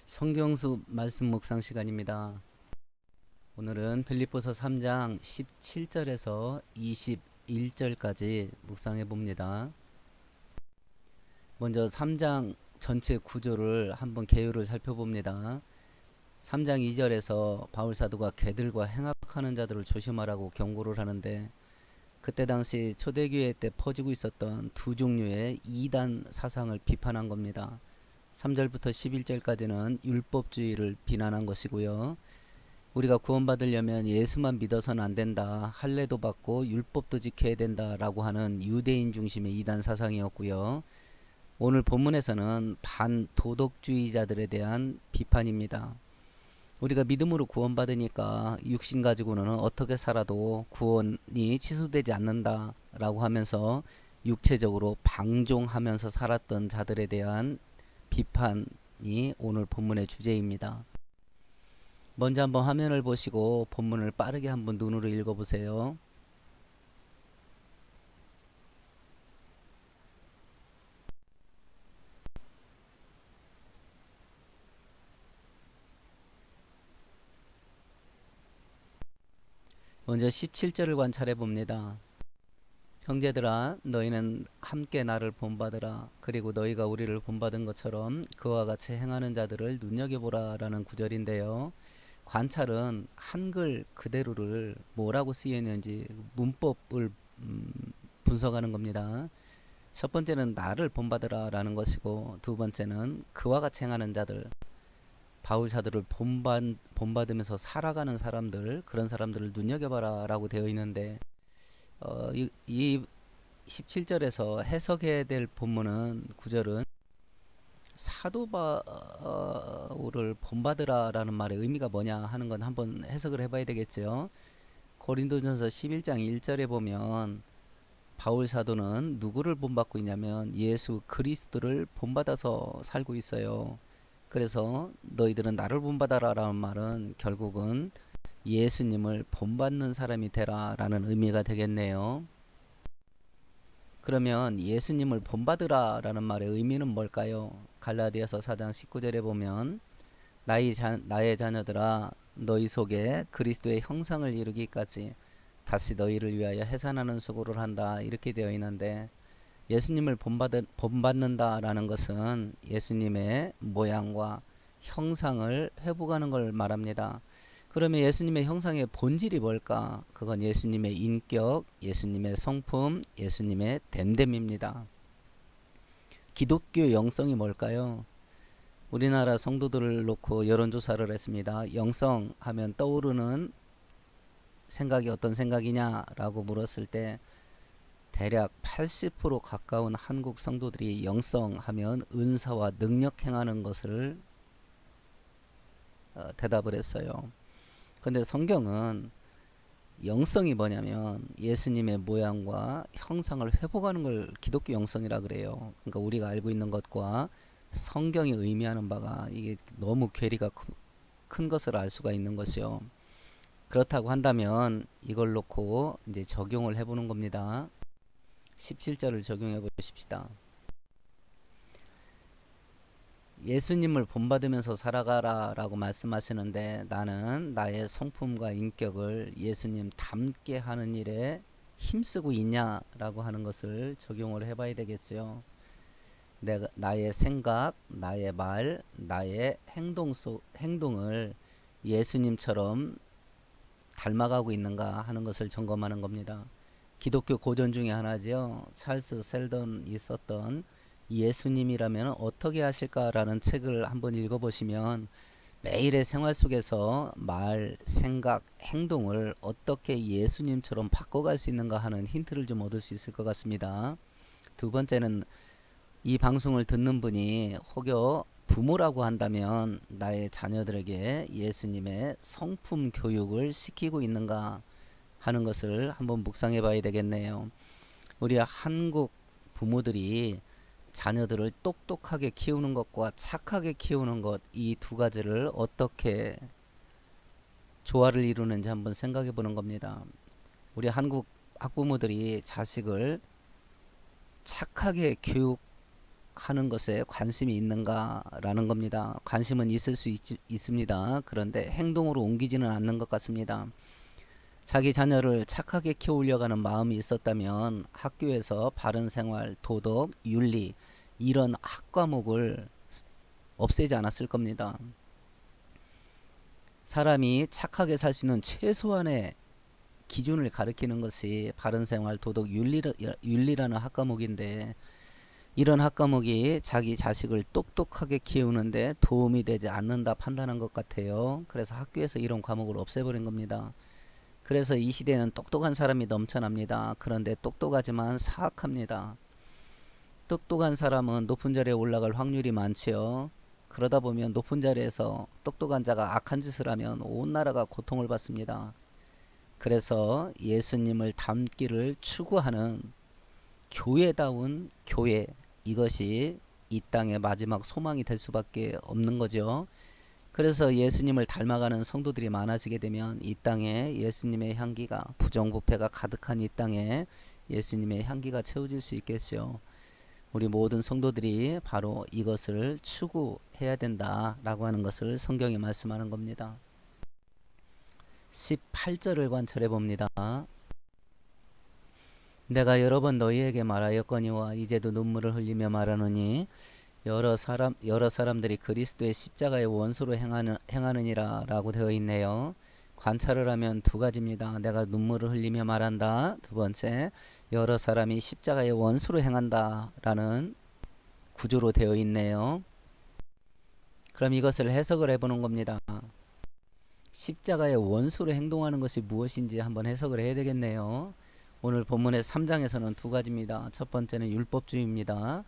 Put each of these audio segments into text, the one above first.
성경수 말씀 묵상 시간입니다. 오늘은 빌립보서 3장 17절에서 21절까지 묵상해 봅니다. 먼저 3장 전체 구조를 한번 개요를 살펴봅니다. 3장 2절에서 바울 사도가 개들과 행악하는 자들을 조심하라고 경고를 하는데, 그때 당시 초대교회 때 퍼지고 있었던 두 종류의 이단 사상을 비판한 겁니다. 3절부터 11절까지는 율법주의를 비난한 것이고요. 우리가 구원받으려면 예수만 믿어서는 안 된다, 할례도 받고 율법도 지켜야 된다라고 하는 유대인 중심의 이단 사상이었고요. 오늘 본문에서는 반도덕주의자들에 대한 비판입니다. 우리가 믿음으로 구원받으니까 육신 가지고는 어떻게 살아도 구원이 취소되지 않는다라고 하면서 육체적으로 방종하면서 살았던 자들에 대한 비판이 오늘 본문의 주제입니다. 먼저 한번 화면을 보시고 본문을 빠르게 한번 눈으로 읽어보세요. 먼저 17절을 관찰해 봅니다. 형제들아, 너희는 함께 나를 본받으라. 그리고 너희가 우리를 본받은 것처럼 그와 같이 행하는 자들을 눈여겨보라 라는 구절인데요. 관찰은 한글 그대로를 뭐라고 쓰였는지 문법을 분석하는 겁니다. 첫 번째는 나를 본받으라 라는 것이고, 두 번째는 그와 같이 행하는 자들, 바울사들을 본받으면서 살아가는 사람들, 그런 사람들을 눈여겨봐라 라고 되어 있는데, 이 17절에서 해석해야 될 본문은 구절은 사도 바울을 본받으라 라는 말의 의미가 뭐냐 하는 건 한번 해석을 해봐야 되겠죠. 고린도전서 11장 1절에 보면 바울 사도는 누구를 본받고 있냐면 예수 그리스도를 본받아서 살고 있어요. 그래서 너희들은 나를 본받아라 라는 말은 결국은 예수님을 본받는 사람이 되라 라는 의미가 되겠네요. 그러면 예수님을 본받으라 라는 말의 의미는 뭘까요? 갈라디아서 4장 19절에 보면 나의 자녀들아, 너희 속에 그리스도의 형상을 이루기까지 다시 너희를 위하여 해산하는 수고를 한다, 이렇게 되어 있는데, 예수님을 본받는다 라는 것은 예수님의 모양과 형상을 회복하는 걸 말합니다. 그러면 예수님의 형상의 본질이 뭘까? 그건 예수님의 인격, 예수님의 성품, 예수님의 됨됨입니다. 기독교 영성이 뭘까요? 우리나라 성도들을 놓고 여론조사를 했습니다. 영성 하면 떠오르는 생각이 어떤 생각이냐라고 물었을 때 대략 80% 가까운 한국 성도들이 영성 하면 은사와 능력 행하는 것을 대답을 했어요. 근데 성경은 영성이 뭐냐면 예수님의 모양과 형상을 회복하는 걸 기독교 영성이라 그래요. 그러니까 우리가 알고 있는 것과 성경이 의미하는 바가 이게 너무 괴리가 큰 것을 알 수가 있는 것이요. 그렇다고 한다면 이걸 놓고 이제 적용을 해보는 겁니다. 17절을 적용해 보십시다. 예수님을 본받으면서 살아가라 라고 말씀하시는데, 나는 나의 성품과 인격을 예수님 닮게 하는 일에 힘쓰고 있냐 라고 하는 것을 적용을 해봐야 되겠죠. 나의 생각, 나의 말, 나의 행동을 예수님처럼 닮아가고 있는가 하는 것을 점검하는 겁니다. 기독교 고전 중에 하나죠. 찰스 셀던이 썼던 예수님이라면 어떻게 하실까라는 책을 한번 읽어보시면 매일의 생활 속에서 말, 생각, 행동을 어떻게 예수님처럼 바꿔갈 수 있는가 하는 힌트를 좀 얻을 수 있을 것 같습니다. 두 번째는 이 방송을 듣는 분이 혹여 부모라고 한다면 나의 자녀들에게 예수님의 성품 교육을 시키고 있는가 하는 것을 한번 묵상해 봐야 되겠네요. 우리 한국 부모들이 자녀들을 똑똑하게 키우는 것과 착하게 키우는 것, 이 두 가지를 어떻게 조화를 이루는지 한번 생각해 보는 겁니다. 우리 한국 학부모들이 자식을 착하게 하는 것에 관심이 있는가라는 겁니다. 관심은 있을 수 있습니다. 그런데 행동으로 옮기지는 않는 것 같습니다. 자기 자녀를 착하게 키우려고 하는 마음이 있었다면 학교에서 바른 생활, 도덕, 윤리 이런 학과목을 없애지 않았을 겁니다. 사람이 착하게 살 수 있는 최소한의 기준을 가리키는 것이 바른 생활, 도덕, 윤리라는 학과목인데 이런 학과목이 자기 자식을 똑똑하게 키우는데 도움이 되지 않는다 판단한 것 같아요. 그래서 학교에서 이런 과목을 없애버린 겁니다. 그래서 이 시대에는 똑똑한 사람이 넘쳐납니다. 그런데 똑똑하지만 사악합니다. 똑똑한 사람은 높은 자리에 올라갈 확률이 많지요. 그러다 보면 높은 자리에서 똑똑한 자가 악한 짓을 하면 온 나라가 고통을 받습니다. 그래서 예수님을 닮기를 추구하는 교회다운 교회, 이것이 이 땅의 마지막 소망이 될 수밖에 없는 거죠. 그래서 예수님을 닮아가는 성도들이 많아지게 되면 이 땅에 예수님의 향기가, 부정부패가 가득한 이 땅에 예수님의 향기가 채워질 수 있겠죠. 우리 모든 성도들이 바로 이것을 추구해야 된다라고 하는 것을 성경이 말씀하는 겁니다. 18절을 관찰해 봅니다. 내가 여러 번 너희에게 말하였거니와 이제도 눈물을 흘리며 말하노니 여러 사람들이 그리스도의 십자가의 원수로 행하느니라 라고 되어 있네요. 관찰을 하면 두 가지입니다. 내가 눈물을 흘리며 말한다. 두 번째, 여러 사람이 십자가의 원수로 행한다 라는 구조로 되어 있네요. 그럼 이것을 해석을 해보는 겁니다. 십자가의 원수로 행동하는 것이 무엇인지 한번 해석을 해야 되겠네요. 오늘 본문의 3장에서는 두 가지입니다. 첫 번째는 율법주의입니다.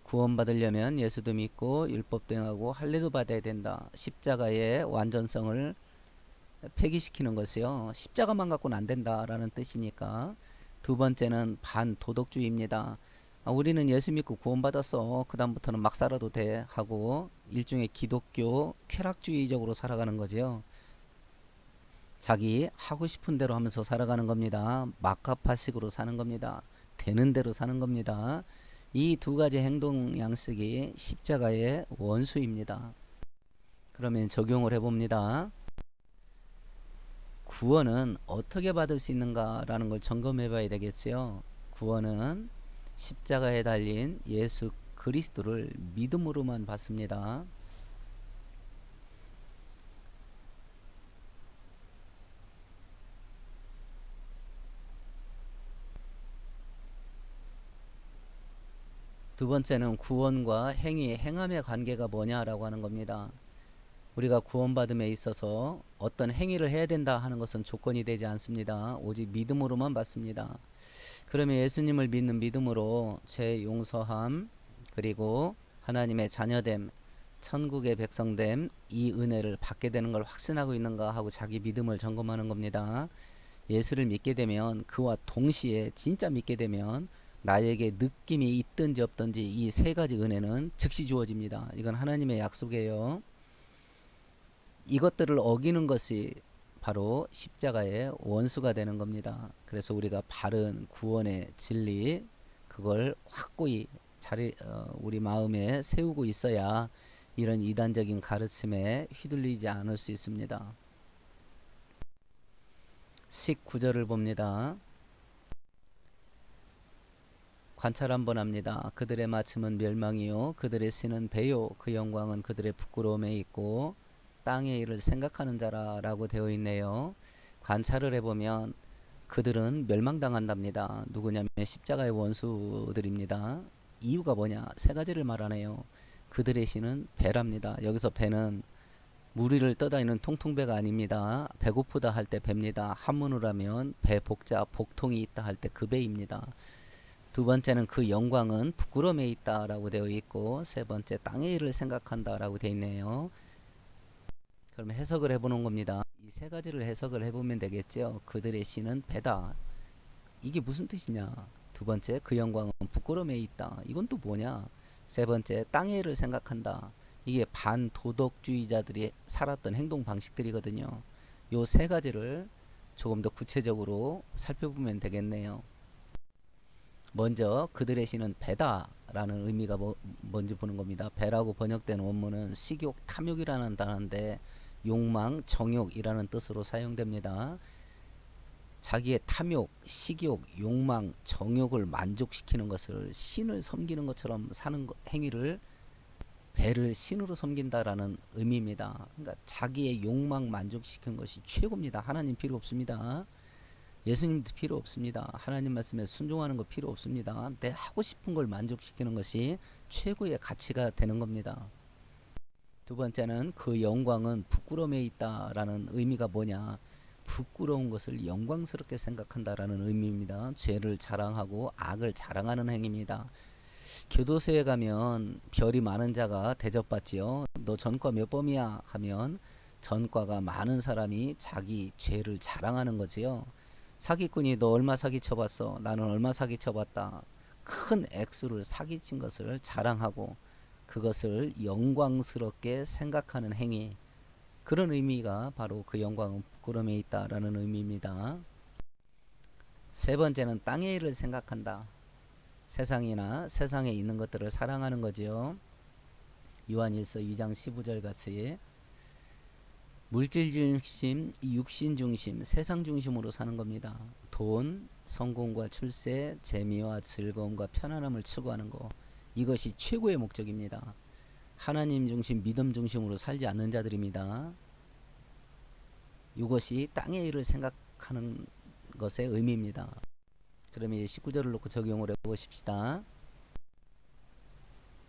구원받으려면 예수도 믿고 율법도 행하고 할례도 받아야 된다. 십자가의 완전성을 폐기시키는 것이요. 십자가만 갖고는 안 된다라는 뜻이니까. 두 번째는 반도덕주의입니다. 우리는 예수 믿고 구원받았어. 그 다음부터는 막 살아도 돼 하고 일종의 기독교 쾌락주의적으로 살아가는 거지요. 자기 하고 싶은 대로 하면서 살아가는 겁니다. 막가파식으로 사는 겁니다. 되는 대로 사는 겁니다. 이 두 가지 행동 양식이 십자가의 원수입니다. 그러면 적용을 해봅니다. 구원은 어떻게 받을 수 있는가라는 걸 점검해 봐야 되겠지요. 구원은 십자가에 달린 예수 그리스도를 믿음으로만 받습니다. 두 번째는 구원과 행함의 관계가 뭐냐라고 하는 겁니다. 우리가 구원받음에 있어서 어떤 행위를 해야 된다 하는 것은 조건이 되지 않습니다. 오직 믿음으로만 받습니다. 그러면 예수님을 믿는 믿음으로 죄 용서함, 그리고 하나님의 자녀됨, 천국의 백성됨, 이 은혜를 받게 되는 걸 확신하고 있는가 하고 자기 믿음을 점검하는 겁니다. 예수를 믿게 되면 그와 동시에 진짜 믿게 되면 나에게 느낌이 있든지 없든지 이 세 가지 은혜는 즉시 주어집니다. 이건 하나님의 약속이에요. 이것들을 어기는 것이 바로 십자가의 원수가 되는 겁니다. 그래서 우리가 바른 구원의 진리, 그걸 확고히 우리 마음에 세우고 있어야 이런 이단적인 가르침에 휘둘리지 않을 수 있습니다. 19절을 봅니다. 관찰 한번 합니다. 그들의 마침은 멸망이요 그들의 신은 배요 그 영광은 그들의 부끄러움에 있고 땅의 일을 생각하는 자라라고 되어 있네요. 관찰을 해보면 그들은 멸망당한답니다. 누구냐면 십자가의 원수들입니다. 이유가 뭐냐? 세 가지를 말하네요. 그들의 신은 배랍니다. 여기서 배는 무리를 떠다니는 통통배가 아닙니다. 배고프다 할 때 배입니다. 한문으로 하면 배 복자 복통이 있다 할 때 그 배입니다. 두 번째는 그 영광은 부끄러움에 있다라고 되어 있고, 세 번째 땅의 일을 생각한다라고 되어 있네요. 그럼 해석을 해보는 겁니다. 이 세 가지를 해석을 해보면 되겠죠. 그들의 신은 배다. 이게 무슨 뜻이냐? 두 번째, 그 영광은 부끄러움에 있다. 이건 또 뭐냐? 세 번째, 땅의 일을 생각한다. 이게 반도덕주의자들이 살았던 행동 방식들이거든요. 요 세 가지를 조금 더 구체적으로 살펴보면 되겠네요. 먼저 그들의 신은 배다 라는 의미가 뭔지 보는 겁니다. 배라고 번역된 원문은 식욕, 탐욕이라는 단어인데 욕망, 정욕이라는 뜻으로 사용됩니다. 자기의 탐욕, 식욕, 욕망, 정욕을 만족시키는 것을 신을 섬기는 것처럼 사는 행위를 배를 신으로 섬긴다라는 의미입니다. 그러니까 자기의 욕망 만족시키는 것이 최고입니다. 하나님 필요 없습니다. 예수님도 필요 없습니다. 하나님 말씀에 순종하는 거 필요 없습니다. 내 하고 싶은 걸 만족시키는 것이 최고의 가치가 되는 겁니다. 두 번째는 그 영광은 부끄러움에 있다라는 의미가 뭐냐? 부끄러운 것을 영광스럽게 생각한다라는 의미입니다. 죄를 자랑하고 악을 자랑하는 행위입니다. 교도소에 가면 별이 많은 자가 대접받지요. 너 전과 몇 범이야? 하면 전과가 많은 사람이 자기 죄를 자랑하는 거지요. 사기꾼이 너 얼마 사기쳐봤어? 나는 얼마 사기쳐봤다. 큰 액수를 사기친 것을 자랑하고 그것을 영광스럽게 생각하는 행위, 그런 의미가 바로 그 영광은 부끄러움에 있다라는 의미입니다. 세 번째는 땅의 일을 생각한다. 세상이나 세상에 있는 것들을 사랑하는 거지요. 요한일서 2장 15절 같이 물질 중심, 육신 중심, 세상 중심으로 사는 겁니다. 돈, 성공과 출세, 재미와 즐거움과 편안함을 추구하는 거, 이것이 최고의 목적입니다. 하나님 중심, 믿음 중심으로 살지 않는 자들입니다. 이것이 땅의 일을 생각하는 것의 의미입니다. 그러면 이제 19절을 놓고 적용을 해보십시다.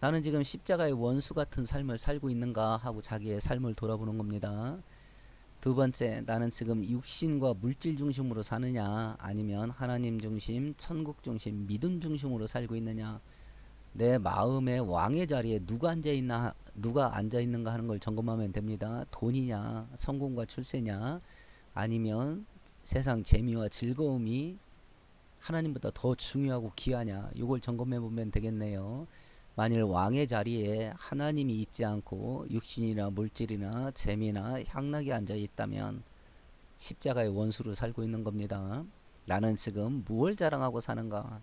나는 지금 십자가의 원수 같은 삶을 살고 있는가 하고 자기의 삶을 돌아보는 겁니다. 두 번째, 나는 지금 육신과 물질 중심으로 사느냐 아니면 하나님 중심, 천국 중심, 믿음 중심으로 살고 있느냐, 내 마음의 왕의 자리에 누가 앉아 있는가 하는 걸 점검하면 됩니다. 돈이냐, 성공과 출세냐, 아니면 세상 재미와 즐거움이 하나님보다 더 중요하고 귀하냐, 이걸 점검해 보면 되겠네요. 만일 왕의 자리에 하나님이 있지 않고 육신이나 물질이나 재미나 향락이 앉아 있다면 십자가의 원수로 살고 있는 겁니다. 나는 지금 무엇을 자랑하고 사는가?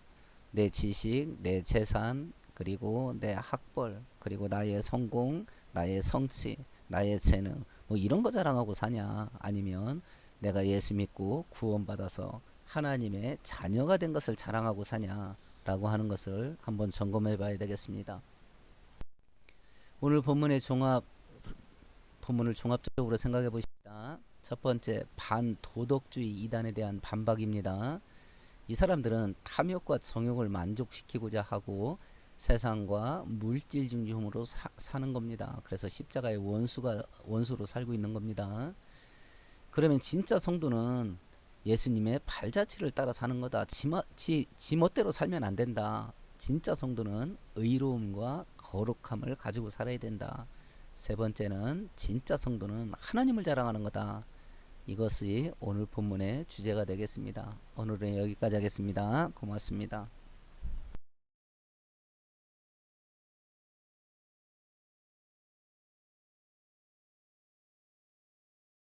내 지식, 내 재산, 그리고 내 학벌, 그리고 나의 성공, 나의 성취, 나의 재능, 뭐 이런 거 자랑하고 사냐? 아니면 내가 예수 믿고 구원받아서 하나님의 자녀가 된 것을 자랑하고 사냐? 라고 하는 것을 한번 점검해 봐야 되겠습니다. 오늘 본문을 종합적으로 생각해 보십시다. 첫 번째, 반도덕주의 이단에 대한 반박입니다. 이 사람들은 탐욕과 정욕을 만족시키고자 하고 세상과 물질 중심으로 사는 겁니다. 그래서 십자가의 원수로 살고 있는 겁니다. 그러면 진짜 성도는 예수님의 발자취를 따라 사는 거다. 지 멋대로 살면 안 된다. 진짜 성도는 의로움과 거룩함을 가지고 살아야 된다. 세 번째는 진짜 성도는 하나님을 자랑하는 거다. 이것이 오늘 본문의 주제가 되겠습니다. 오늘은 여기까지 하겠습니다. 고맙습니다.